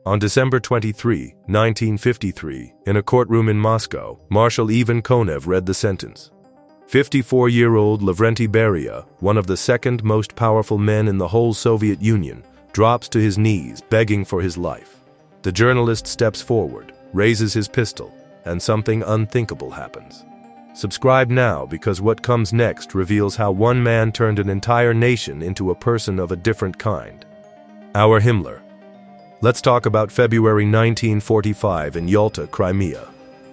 On December 23, 1953, in a courtroom in Moscow, Marshal Ivan Konev read the sentence. 54-year-old Lavrenty Beria, one of the second most powerful men in the whole Soviet Union, drops to his knees, begging for his life. The journalist steps forward, raises his pistol, and something unthinkable happens. Subscribe now, because what comes next reveals how one man turned an entire nation into a person of a different kind. Our Himmler. Let's talk about February 1945 in Yalta, Crimea.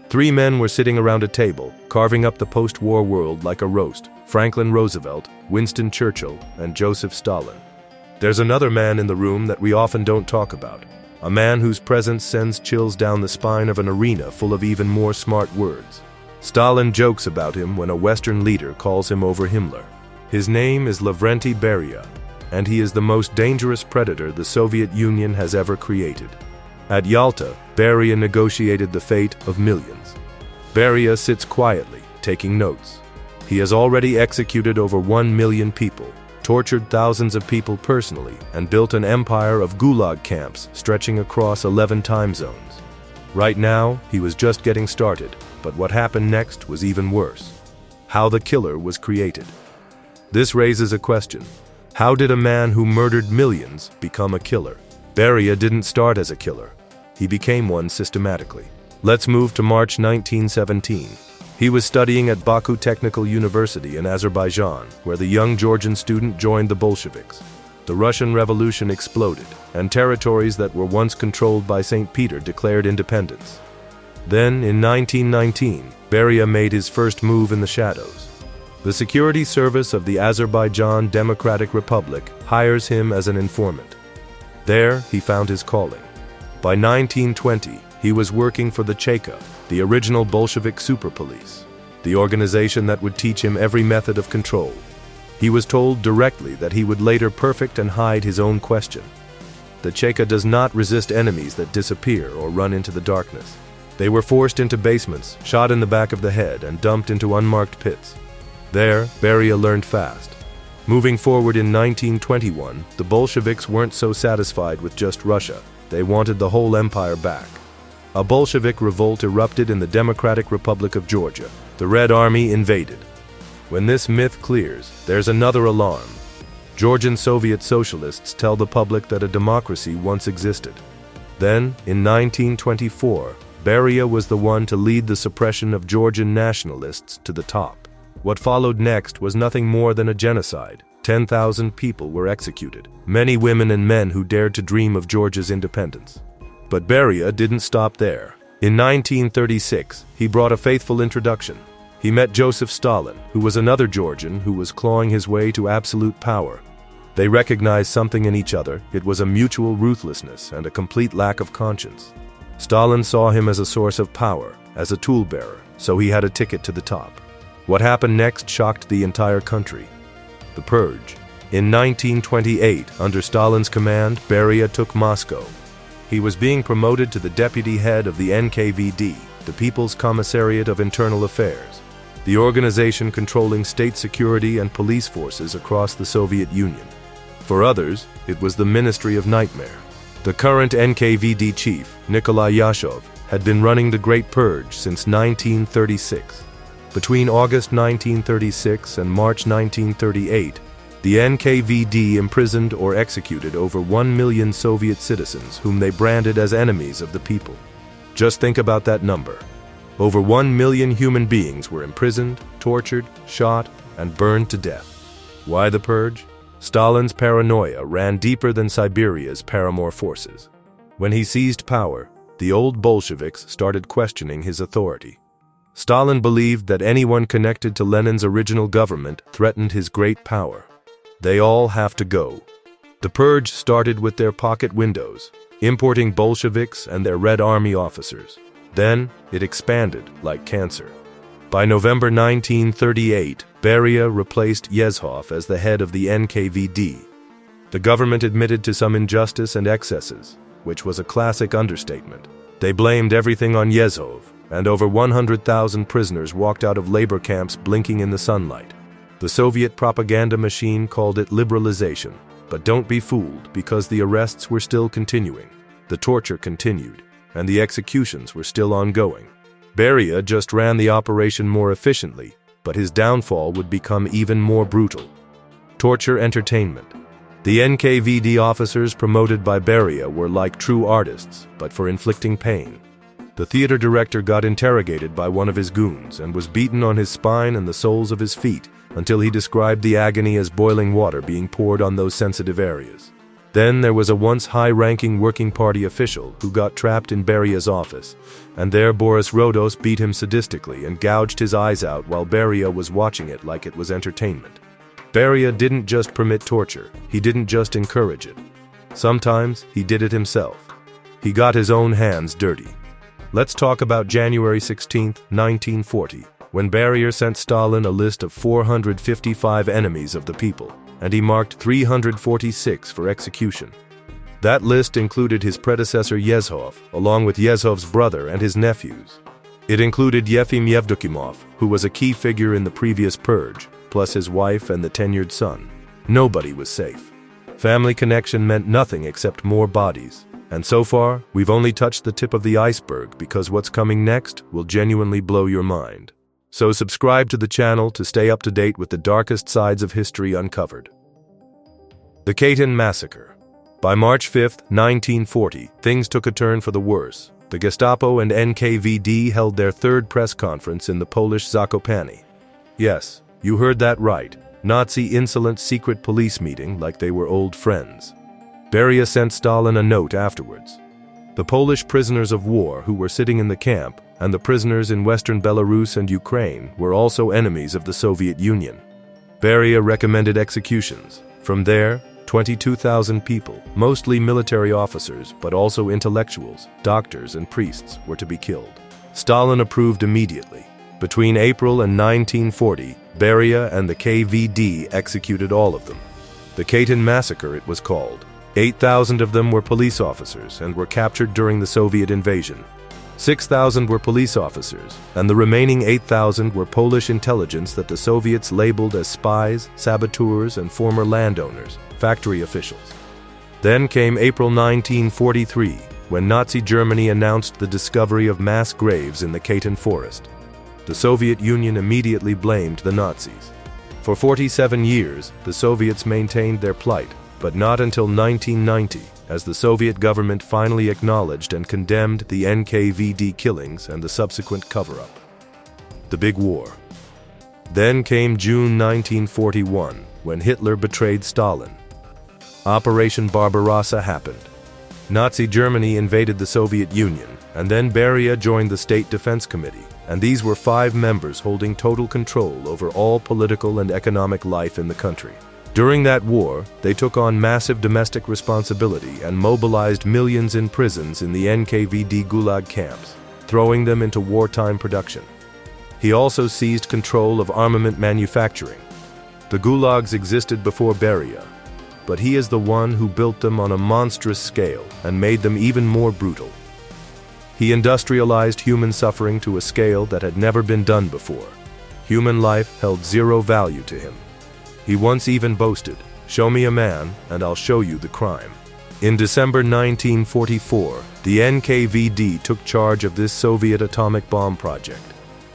3 men were sitting around a table, carving up the post-war world like a roast: Franklin Roosevelt, Winston Churchill, and Joseph Stalin. There's another man in the room that we often don't talk about, a man whose presence sends chills down the spine of an arena full of even more smart words. Stalin jokes about him when a Western leader calls him over Himmler. His name is Lavrenty Beria, and he is the most dangerous predator the Soviet Union has ever created. At Yalta, Beria negotiated the fate of millions. Beria sits quietly, taking notes. He has already executed over 1 million people, tortured thousands of people personally, and built an empire of gulag camps stretching across 11 time zones. Right now, he was just getting started, but what happened next was even worse. How the killer was created. This raises a question. How did a man who murdered millions become a killer? Beria didn't start as a killer. He became one systematically. Let's move to March 1917. He was studying at Baku Technical University in Azerbaijan, where the young Georgian student joined the Bolsheviks. The Russian Revolution exploded, and territories that were once controlled by St. Peter declared independence. Then, in 1919, Beria made his first move in the shadows. The security service of the Azerbaijan Democratic Republic hires him as an informant. There, he found his calling. By 1920, he was working for the Cheka, the original Bolshevik super police, the organization that would teach him every method of control. He was told directly that he would later perfect and hide his own question. The Cheka does not resist enemies that disappear or run into the darkness. They were forced into basements, shot in the back of the head, and dumped into unmarked pits. There, Beria learned fast. Moving forward in 1921, the Bolsheviks weren't so satisfied with just Russia. They wanted the whole empire back. A Bolshevik revolt erupted in the Democratic Republic of Georgia. The Red Army invaded. When this myth clears, there's another alarm. Georgian Soviet socialists tell the public that a democracy once existed. Then, in 1924, Beria was the one to lead the suppression of Georgian nationalists to the top. What followed next was nothing more than a genocide. 10,000 people were executed, many women and men who dared to dream of Georgia's independence. But Beria didn't stop there. In 1936, he brought a faithful introduction. He met Joseph Stalin, who was another Georgian who was clawing his way to absolute power. They recognized something in each other. It was a mutual ruthlessness and a complete lack of conscience. Stalin saw him as a source of power, as a tool-bearer, so he had a ticket to the top. What happened next shocked the entire country. The Purge. In 1928, under Stalin's command, Beria took Moscow. He was being promoted to the deputy head of the NKVD, the People's Commissariat of Internal Affairs, the organization controlling state security and police forces across the Soviet Union. For others, it was the Ministry of Nightmare. The current NKVD chief, Nikolai Yashov, had been running the Great Purge since 1936. Between August 1936 and March 1938, the NKVD imprisoned or executed over 1 million Soviet citizens whom they branded as enemies of the people. Just think about that number. Over 1 million human beings were imprisoned, tortured, shot, and burned to death. Why the purge? Stalin's paranoia ran deeper than Siberia's paramour forces. When he seized power, the old Bolsheviks started questioning his authority. Stalin believed that anyone connected to Lenin's original government threatened his great power. They all have to go. The purge started with their pocket windows, importing Bolsheviks and their Red Army officers. Then, it expanded like cancer. By November 1938, Beria replaced Yezhov as the head of the NKVD. The government admitted to some injustice and excesses, which was a classic understatement. They blamed everything on Yezhov, and over 100,000 prisoners walked out of labor camps blinking in the sunlight. The Soviet propaganda machine called it liberalization, but don't be fooled because the arrests were still continuing. the torture continued, and the executions were still ongoing. Beria just ran the operation more efficiently, but his downfall would become even more brutal. Torture entertainment. The NKVD officers promoted by Beria were like true artists, but for inflicting pain. The theater director got interrogated by one of his goons and was beaten on his spine and the soles of his feet until he described the agony as boiling water being poured on those sensitive areas. Then there was a once high-ranking working party official who got trapped in Beria's office, and there Boris Rodos beat him sadistically and gouged his eyes out while Beria was watching it like it was entertainment. Beria didn't just permit torture, he didn't just encourage it. Sometimes he did it himself. He got his own hands dirty. Let's talk about January 16, 1940, when Beria sent Stalin a list of 455 enemies of the people, and he marked 346 for execution. That list included his predecessor Yezhov, along with Yezhov's brother and his nephews. It included Yefim Yevdokimov, who was a key figure in the previous purge, plus his wife and the tenured son. Nobody was safe. Family connection meant nothing except more bodies. And so far, we've only touched the tip of the iceberg because what's coming next will genuinely blow your mind. So subscribe to the channel to stay up to date with the darkest sides of history uncovered. The Katyn Massacre. By March 5, 1940, things took a turn for the worse. The Gestapo and NKVD held their third press conference in the Polish Zakopane. Yes, you heard that right. Nazi insolent secret police meeting like they were old friends. Beria sent Stalin a note afterwards. The Polish prisoners of war who were sitting in the camp and the prisoners in Western Belarus and Ukraine were also enemies of the Soviet Union. Beria recommended executions. From there, 22,000 people, mostly military officers, but also intellectuals, doctors, and priests, were to be killed. Stalin approved immediately. Between April and 1940, Beria and the KVD executed all of them. The Katyn Massacre, it was called. 8,000 of them were police officers and were captured during the Soviet invasion. 6,000 were police officers, and the remaining 8,000 were Polish intelligence that the Soviets labeled as spies, saboteurs, and former landowners, factory officials. Then came April 1943, when Nazi Germany announced the discovery of mass graves in the Katyn forest. The Soviet Union immediately blamed the Nazis. For 47 years, the Soviets maintained their plight, but not until 1990, as the Soviet government finally acknowledged and condemned the NKVD killings and the subsequent cover-up. The Big War. Then came June 1941, when Hitler betrayed Stalin. Operation Barbarossa happened. Nazi Germany invaded the Soviet Union, and then Beria joined the State Defense Committee, and these were 5 members holding total control over all political and economic life in the country. During that war, they took on massive domestic responsibility and mobilized millions in prisons in the NKVD Gulag camps, throwing them into wartime production. He also seized control of armament manufacturing. The gulags existed before Beria, but he is the one who built them on a monstrous scale and made them even more brutal. He industrialized human suffering to a scale that had never been done before. Human life held zero value to him. He once even boasted, "Show me a man, and I'll show you the crime." In December 1944, the NKVD took charge of this Soviet atomic bomb project.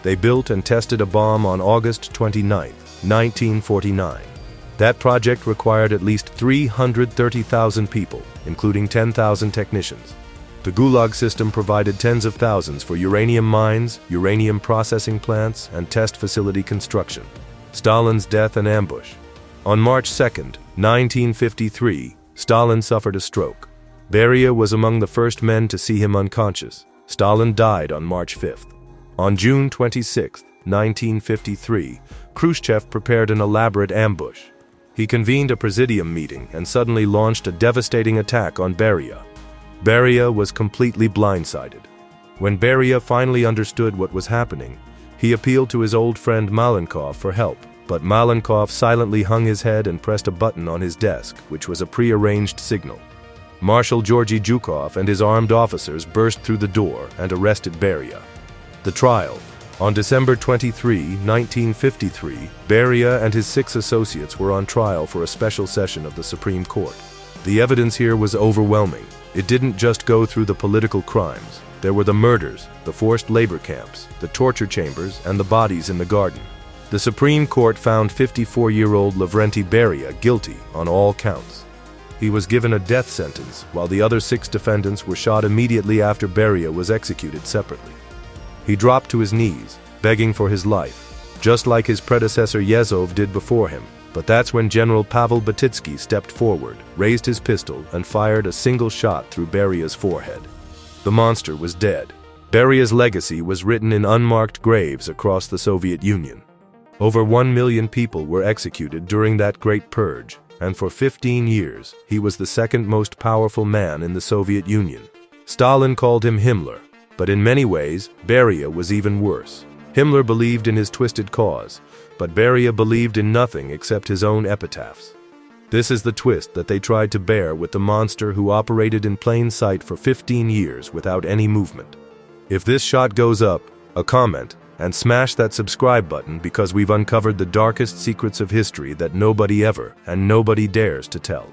They built and tested a bomb on August 29, 1949. That project required at least 330,000 people, including 10,000 technicians. The Gulag system provided tens of thousands for uranium mines, uranium processing plants, and test facility construction. Stalin's death and ambush. On March 2, 1953, Stalin suffered a stroke. Beria was among the first men to see him unconscious. Stalin died on March 5. On June 26, 1953, Khrushchev prepared an elaborate ambush. He convened a presidium meeting and suddenly launched a devastating attack on Beria. Beria was completely blindsided. When Beria finally understood what was happening, he appealed to his old friend Malenkov for help, but Malenkov silently hung his head and pressed a button on his desk, which was a pre-arranged signal. Marshal Georgy Zhukov and his armed officers burst through the door and arrested Beria. The trial. On December 23, 1953, Beria and his 6 associates were on trial for a special session of the Supreme Court. The evidence here was overwhelming. It didn't just go through the political crimes. There were the murders, the forced labor camps, the torture chambers, and the bodies in the garden. The Supreme Court found 54-year-old Lavrenty Beria guilty on all counts. He was given a death sentence, while the other 6 defendants were shot immediately after Beria was executed separately. He dropped to his knees, begging for his life, just like his predecessor Yezhov did before him. But that's when General Pavel Batitsky stepped forward, raised his pistol, and fired a single shot through Beria's forehead. The monster was dead. Beria's legacy was written in unmarked graves across the Soviet Union. Over 1 million people were executed during that Great Purge, and for 15 years, he was the second most powerful man in the Soviet Union. Stalin called him Himmler, but in many ways, Beria was even worse. Himmler believed in his twisted cause, but Beria believed in nothing except his own epitaphs. This is the twist that they tried to bear with the monster who operated in plain sight for 15 years without any movement. If this shot goes up, a comment, and smash that subscribe button because we've uncovered the darkest secrets of history that nobody ever and nobody dares to tell.